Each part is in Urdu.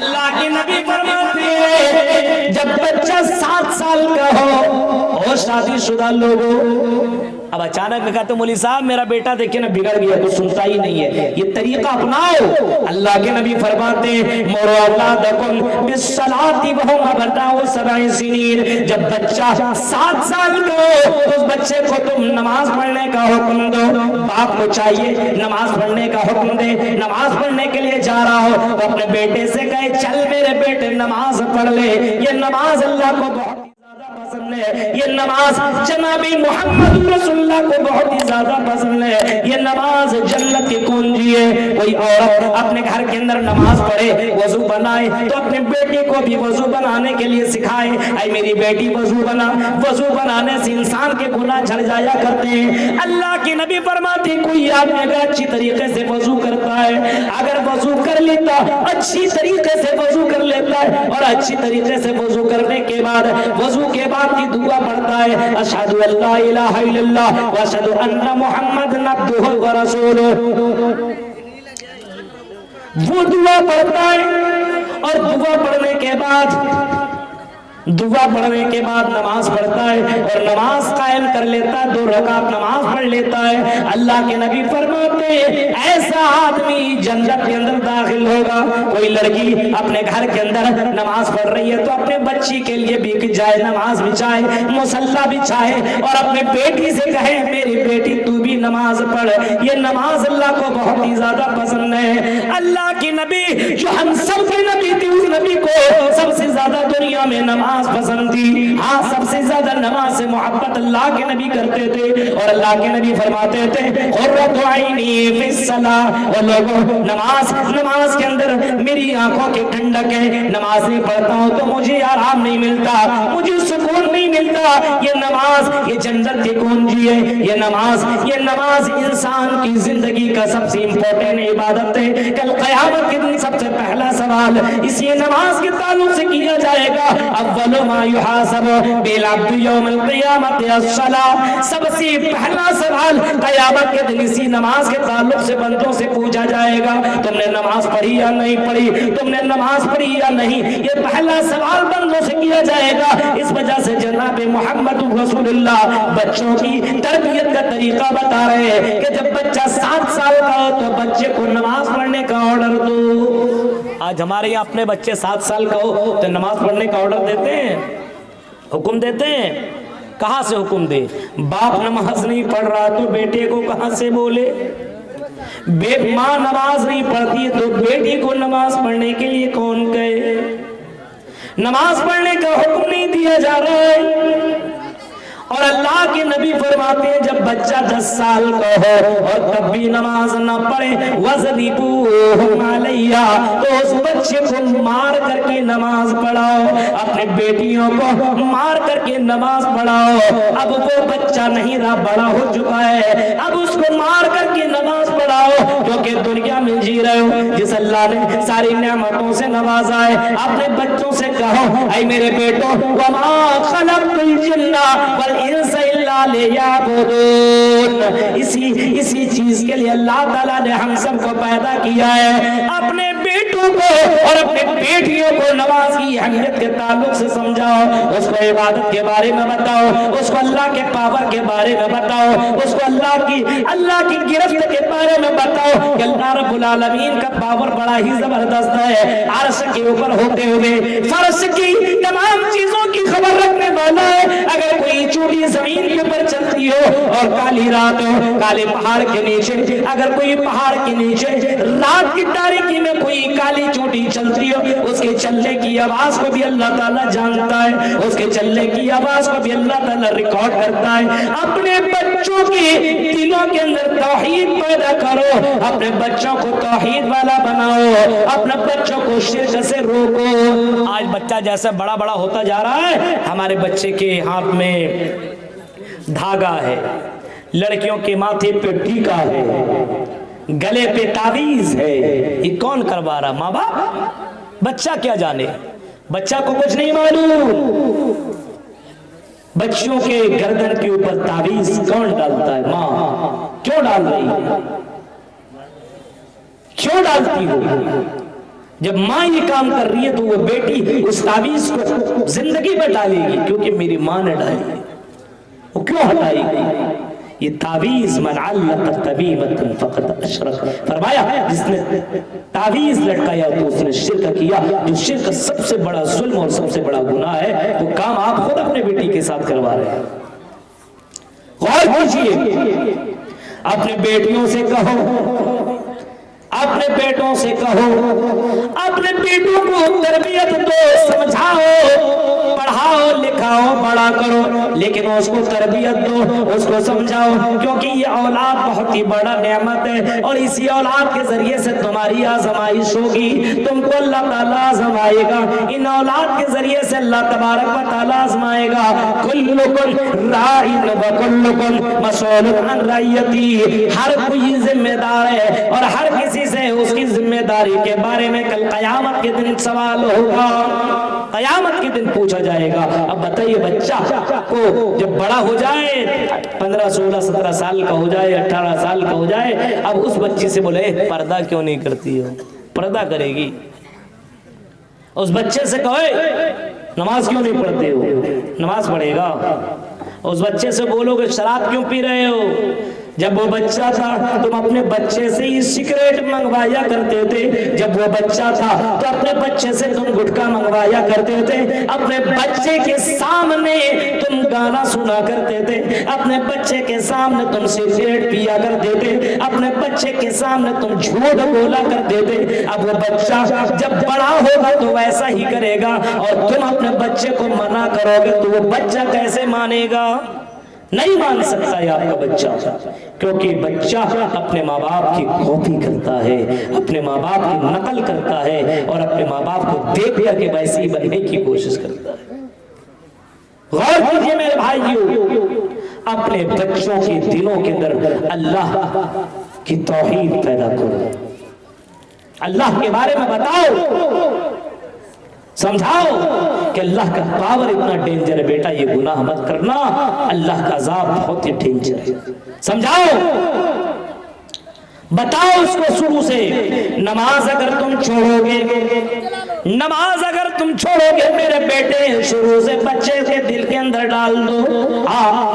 اللہ کے نبی فرماتے ہیں جب بچہ 7 سال کا ہو اور شادی شدہ لوگوں، اب اچانک کہا تو مولوی صاحب میرا بیٹا دیکھیں نا بگڑ گیا، تو سنتا ہی نہیں ہے، یہ طریقہ اپناؤ۔ اللہ کے نبی فرماتے ہیں مروا اولادکم بالصلاۃ وہم ابناء 7 سنین، جب بچہ 7 سال کا ہو اس بچے کو تم نماز پڑھنے کا حکم دو۔ باپ کو چاہیے نماز پڑھنے کا حکم دے، نماز پڑھنے کے لیے جا رہا ہو تو اپنے بیٹے سے کہے چل میرے بیٹے نماز پڑھ لے، یہ نماز اللہ کو بہت پسند ہے، یہ نماز جناب محمد رسول اللہ کو بہت ہی زیادہ پسند ہے، یہ نماز جنت کی کنجی ہے۔ کوئی عورت اپنے گھر کے اندر نماز پڑھے، وضو بنائے تو اپنے بیٹی کو بھی وضو بنانے کے لیے سکھائے، اے میری بیٹی وضو بنا، وضو بنانے سے انسان کے گناہ جھڑ جایا کرتے ہیں۔ اللہ کے نبی فرماتے ہیں کوئی آدمی اگر اچھی طریقے سے وضو کرتا ہے، اگر وضو کر لیتا اچھی طریقے سے وضو کر لیتا ہے اور اچھی طریقے سے وضو کرنے کے بعد وضو کے بعد کی دعا پڑھتا ہے اشہد ان لا الہ الا اللہ واشہد ان محمد عبدہ ورسولہ، وہ دعا پڑھتا ہے اور دعا پڑھنے کے بعد نماز پڑھتا ہے اور نماز قائم کر لیتا ہے، 2 رکعت نماز پڑھ لیتا ہے۔ اللہ کے نبی فرماتے ہیں ایسا آدمی جنت کے اندر داخل ہوگا۔ کوئی لڑکی اپنے گھر کے اندر نماز پڑھ رہی ہے تو اپنے بچی کے لیے بھی جائے نماز بچھائے، مصلی بچھائے اور اپنے بیٹی سے کہے میری بیٹی تو بھی نماز پڑھ، یہ نماز اللہ کو بہت ہی زیادہ پسند ہے۔ اللہ کے نبی جو ہم سب کے نبی تھے، اس نبی کو سب سے زیادہ دنیا میں نماز پسند تھی، ہاں سب سے زیادہ نماز سے محبت اللہ کے نبی کرتے تھے، اور اللہ کے نبی فرماتے تھے قرۃ عینی فی الصلاۃ، اور لوگوں نماز کے اندر میری آنکھوں کی ٹھنڈک ہے، نماز نہیں پڑھتا ہوں تو مجھے آرام نہیں ملتا، مجھے سکون نہیں ملتا۔ یہ نماز یہ جنت کی کنجی ہے، یہ نماز انسان کی زندگی کا سب سے امپورٹنٹ عبادت ہے۔ کل قیامت کے دن سب سے پہلا سوال اسی نماز کے تعلق سے کیا جائے گا، اول ما یحاسب بالعبد یوم القیامت الصلاۃ، سب سے پہلا سوال قیامت کے دن اسی نماز کے تعلق سے بندوں سے پوچھا جائے گا، تم نے نماز پڑھی یا نہیں پڑھی، تم نے نماز پڑھی یا نہیں، یہ پہلا سوال بندوں سے کیا جائے گا۔ اس وجہ سے جناب محمد رسول اللہ بچوں کی تربیت کا طریقہ بتا رہے ہیں کہ جب بچہ 7 سال کا ہو تو بچے کو نماز پڑھنے کا آرڈر دو۔ آج ہمارے یہاں اپنے بچے 7 سال کا ہو تو نماز پڑھنے کا آرڈر دیتے ہیں، حکم دیتے ہیں، کہاں سے حکم دے؟ باپ نماز نہیں پڑھ رہا تو بیٹے کو کہاں سے بولے؟ ماں نماز نہیں پڑھتی تو بیٹی کو نماز پڑھنے کے لیے کون کہے؟ نماز پڑھنے کا حکم نہیں دیا جا رہا ہے، اور اللہ کے نبی فرماتے ہیں جب بچہ 10 سال کا ہو اور تب بھی نماز نہ پڑھے وَضْرِبُوهُمْ عَلَيْهَا، تو اس بچے کو مار کر کے نماز پڑھاؤ، اپنے بیٹیوں کو مار کر کے نماز پڑھاؤ۔ اب وہ بچہ نہیں رہا، بڑا ہو چکا ہے، اب اس کو مار کر کے نماز پڑھاؤ، کیونکہ دنیا میں جی رہے ہو جس اللہ نے ساری نعمتوں سے نوازا ہے۔ اپنے بچوں سے کہو اے میرے بیٹوں وَمَا خَلَقْتُ الْجِنَّ وَالْإِنسَ إِلَّا لِيَعْبُدُونَ، اسی چیز کے لیے اللہ تعالیٰ نے ہم سب کو پیدا کیا ہے۔ اپنے بیٹوں کو اور اپنے بیٹیوں کو نماز کی اہمیت کے تعلق سے سمجھاؤ، اس کو عبادت کے بارے میں بتاؤ، اس کو اللہ کے پاور کے بارے میں بتاؤ، اس کو اللہ کی گرفت کے بارے میں بتاؤ کہ اللہ رب العالمین کا پاور بڑا ہی زبردست ہے، عرش کے اوپر ہوتے ہوئے فرش کی تمام چیزوں کی خبر رکھنے والا ہے۔ اگر کوئی چوٹی زمین کے اوپر چلتی ہو اور کالی رات ہو، کالے پہاڑ کے نیچے اگر کوئی پہاڑ کے نیچے رات کی تاریکی میں کوئی کالی چوٹی چلتی ہو، اس کے چلنے کی آواز کو بھی اللہ تعالیٰ جانتا ہے، اس کے چلنے کی آواز کو بھی اللہ تعالیٰ ریکارڈ کرتا ہے۔ اپنے بچوں کے دلوں کے اندر توحید پیدا کرو، اپنے بچوں کو توحید والا بناؤ، اپنے بچوں کو شرک سے روکو۔ آج بچہ جیسے بڑا بڑا ہوتا جا رہا ہے، ہمارے بچے کے ہاتھ میں دھاگا ہے، لڑکیوں کے ماتھے پہ ٹیکا ہے، گلے پہ تعویذ ہے، یہ کون کروا رہا؟ ماں باپ؟ بچہ کیا جانے، بچہ کو کچھ نہیں معلوم۔ بچوں کے گردن کے اوپر تعویذ کون ڈالتا ہے؟ ماں کیوں ڈال رہی ہے؟ کیوں ڈالتی ہو؟ جب ماں یہ کام کر رہی ہے تو وہ بیٹی اس تعویذ کو زندگی میں ڈالے گی، کیونکہ میری ماں نے ڈالی، وہ کیوں ہٹائے گی؟ یہ تعویذ من علق طبیبۃ فقد اشرک، فرمایا جس نے تعویذ لٹکایا تو اس نے شرک کیا، جو شرک سب سے بڑا ظلم اور سب سے بڑا گناہ ہے، وہ کام آپ خود اپنے بیٹی کے ساتھ کروا رہے ہیں۔ غور کیجئے، اپنے بیٹیوں سے کہو، اپنے بیٹوں سے کہو، اپنے بیٹوں کو تربیت دو، سمجھاؤ، پڑھاؤ، لکھاؤ، بڑا کرو، لیکن اس کو تربیت دو، اس کو سمجھاؤ، کیونکہ یہ اولاد بہت ہی بڑا نعمت ہے، اور اسی اولاد کے ذریعے سے تمہاری آزمائش ہوگی، تم کو اللہ تعالیٰ آزمائے گا، ان اولاد کے ذریعے سے اللہ تبارک و تعالیٰ آزمائے گا۔ کلکم راعٍ وکلکم مسئول عن رعیتہ، ہر کوئی ذمہ دار ہے اور ہر کسی سے اس کی ذمہ داری کے بارے میں کل قیامت کے دن سوال ہوگا، قیامت کے دن پوچھا جائے گا۔ اب بتائیے بچہ کو جب بڑا ہو جائے، 15 16 17 سال کا ہو جائے، 18 سال کا ہو جائے، اب اس بچی سے بولے پردہ کیوں نہیں کرتی ہو؟ پردہ کرے گی۔ اس بچے سے کہو نماز کیوں نہیں پڑھتے ہو؟ نماز پڑھے گا۔ اس بچے سے بولو کہ شراب کیوں پی رہے ہو؟ جب وہ بچہ تھا تم اپنے بچے سے ہی سگریٹ منگوایا کرتے تھے، جب وہ بچہ تھا تو اپنے بچے سے تم گٹکا منگوایا کرتے تھے، اپنے بچے کے سامنے تم گانا سنا کرتے تھے، اپنے بچے کے سامنے تم سگریٹ پیا کرتے تھے، اپنے بچے کے سامنے تم جھوٹ بولا کرتے تھے۔ اب وہ بچہ جب بڑا ہوگا تو ویسا ہی کرے گا، اور تم اپنے بچے کو منع کرو گے تو وہ بچہ کیسے مانے گا؟ نہیں مان سکتا ہے آپ کا بچہ، کیونکہ بچہ اپنے ماں باپ کی کاپی کرتا ہے، اپنے ماں باپ کی نقل کرتا ہے، اور اپنے ماں باپ کو دیکھ کر کے ویسے ہی بننے کی کوشش کرتا ہے۔ غور کیجئے میرے بھائیو، اپنے بچوں کے دلوں کے اندر اللہ کی توحید پیدا کرو، اللہ کے بارے میں بتاؤ، سمجھاؤ کہ اللہ کا پاور اتنا ڈینجر ہے، بیٹا یہ گناہ مت کرنا، اللہ کا عذاب بہت ہی ڈینجر ہے، سمجھاؤ، بتاؤ اس کو شروع سے۔ نماز اگر تم چھوڑو گے، نماز اگر تم چھوڑو گے میرے بیٹے، شروع سے بچے کے دل کے اندر ڈال دو،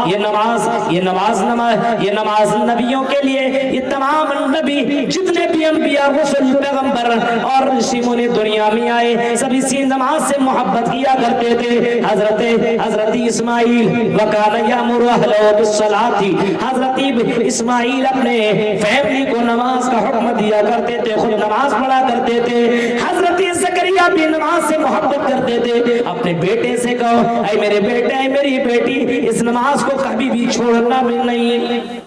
یہ نماز نبیوں کے لیے، یہ تمام نبی جتنے بھی انبیاء رسول پیغمبر اور رشی منی دنیا میں آئے، سب اسی نماز سے محبت کیا کرتے تھے۔ حضرت اسماعیل وکان یامر اہلہ بالصلاۃ، حضرت اسماعیل اپنے فیملی کو نماز کا حکم دیا کرتے تھے، خود نماز پڑھا کرتے تھے۔ حضرت زکریا بھی نماز سے محبت کرتے تھے۔ اپنے بیٹے سے کہو اے میرے بیٹے، اے میری بیٹی، اس نماز کو کبھی بھی چھوڑنا بھی نہیں۔